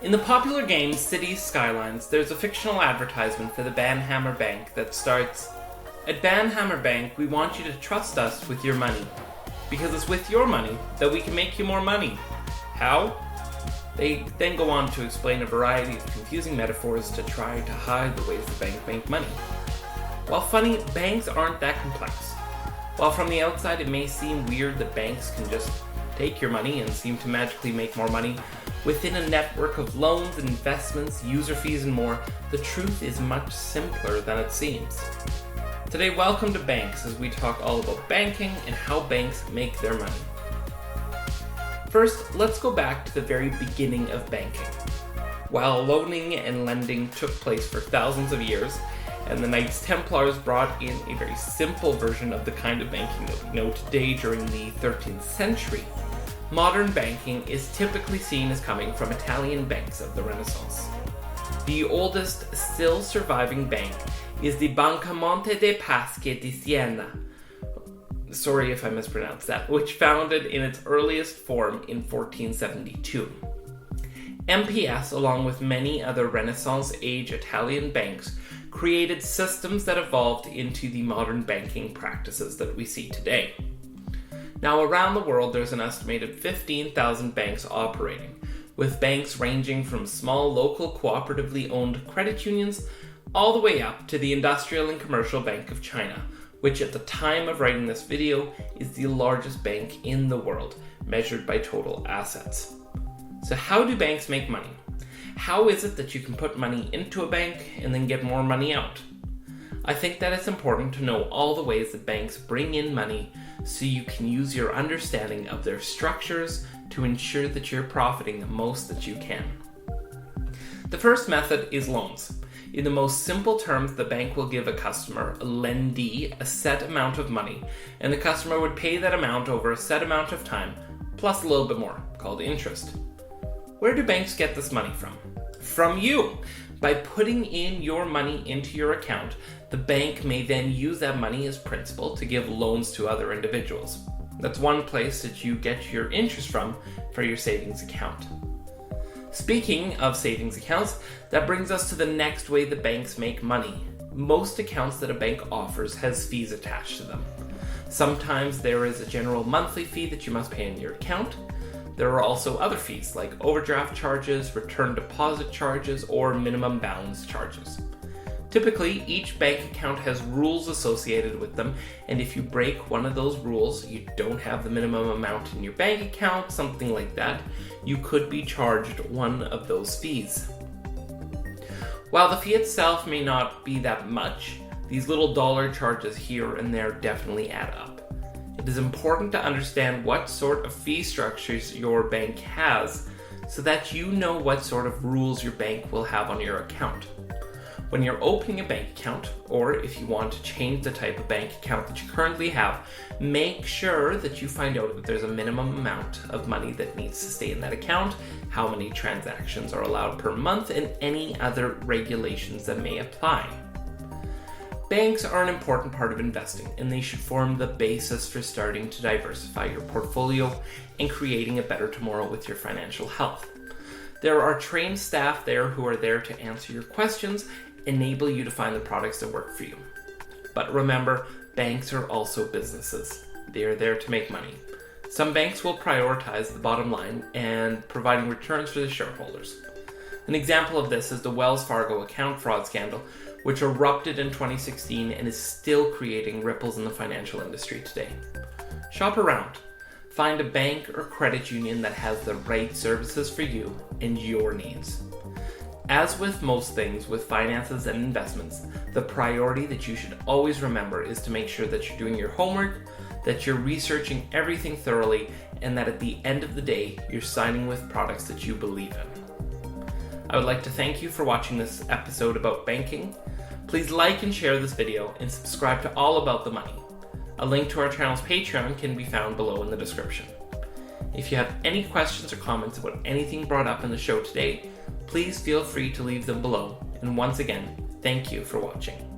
In the popular game Cities Skylines, there's a fictional advertisement for the Banhammer Bank that starts, "At Banhammer Bank, we want you to trust us with your money, because it's with your money that we can make you more money." How? They then go on to explain a variety of confusing metaphors to try to hide the ways the bank make money. While funny, banks aren't that complex. While from the outside it may seem weird that banks can just take your money and seem to magically make more money, within a network of loans, investments, user fees, and more, the truth is much simpler than it seems. Today, welcome to Banks, as we talk all about banking and how banks make their money. First, let's go back to the very beginning of banking. While loaning and lending took place for thousands of years, and the Knights Templars brought in a very simple version of the kind of banking that we know today during the 13th century, modern banking is typically seen as coming from Italian banks of the Renaissance. The oldest still surviving bank is the Banca Monte dei Paschi di Siena. Sorry if I mispronounced that, which founded in its earliest form in 1472. MPS, along with many other Renaissance-age Italian banks, created systems that evolved into the modern banking practices that we see today. Now, around the world, there's an estimated 15,000 banks operating, with banks ranging from small local cooperatively owned credit unions all the way up to the Industrial and Commercial Bank of China, which at the time of writing this video is the largest bank in the world, measured by total assets. So how do banks make money? How is it that you can put money into a bank and then get more money out? I think that it's important to know all the ways that banks bring in money so you can use your understanding of their structures to ensure that you're profiting the most that you can. The first method is loans. In the most simple terms, the bank will give a customer, a lendee, a set amount of money, and the customer would pay that amount over a set amount of time, plus a little bit more, called interest. Where do banks get this money from? From you! By putting in your money into your account, the bank may then use that money as principal to give loans to other individuals. That's one place that you get your interest from for your savings account. Speaking of savings accounts, that brings us to the next way the banks make money. Most accounts that a bank offers has fees attached to them. Sometimes there is a general monthly fee that you must pay in your account. There are also other fees like overdraft charges, return deposit charges, or minimum balance charges. Typically, each bank account has rules associated with them, and if you break one of those rules, you don't have the minimum amount in your bank account, something like that, you could be charged one of those fees. While the fee itself may not be that much, these little dollar charges here and there definitely add up. It is important to understand what sort of fee structures your bank has so that you know what sort of rules your bank will have on your account. When you're opening a bank account, or if you want to change the type of bank account that you currently have, make sure that you find out if there's a minimum amount of money that needs to stay in that account, how many transactions are allowed per month, and any other regulations that may apply. Banks are an important part of investing, and they should form the basis for starting to diversify your portfolio and creating a better tomorrow with your financial health. There are trained staff there who are there to answer your questions, enable you to find the products that work for you. But remember, banks are also businesses. They are there to make money. Some banks will prioritize the bottom line and providing returns for the shareholders. An example of this is the Wells Fargo account fraud scandal, which erupted in 2016 and is still creating ripples in the financial industry today. Shop around. Find a bank or credit union that has the right services for you and your needs. As with most things with finances and investments, the priority that you should always remember is to make sure that you're doing your homework, that you're researching everything thoroughly, and that at the end of the day, you're signing with products that you believe in. I would like to thank you for watching this episode about banking. Please like and share this video and subscribe to All About the Money. A link to our channel's Patreon can be found below in the description. If you have any questions or comments about anything brought up in the show today, please feel free to leave them below. And once again, thank you for watching.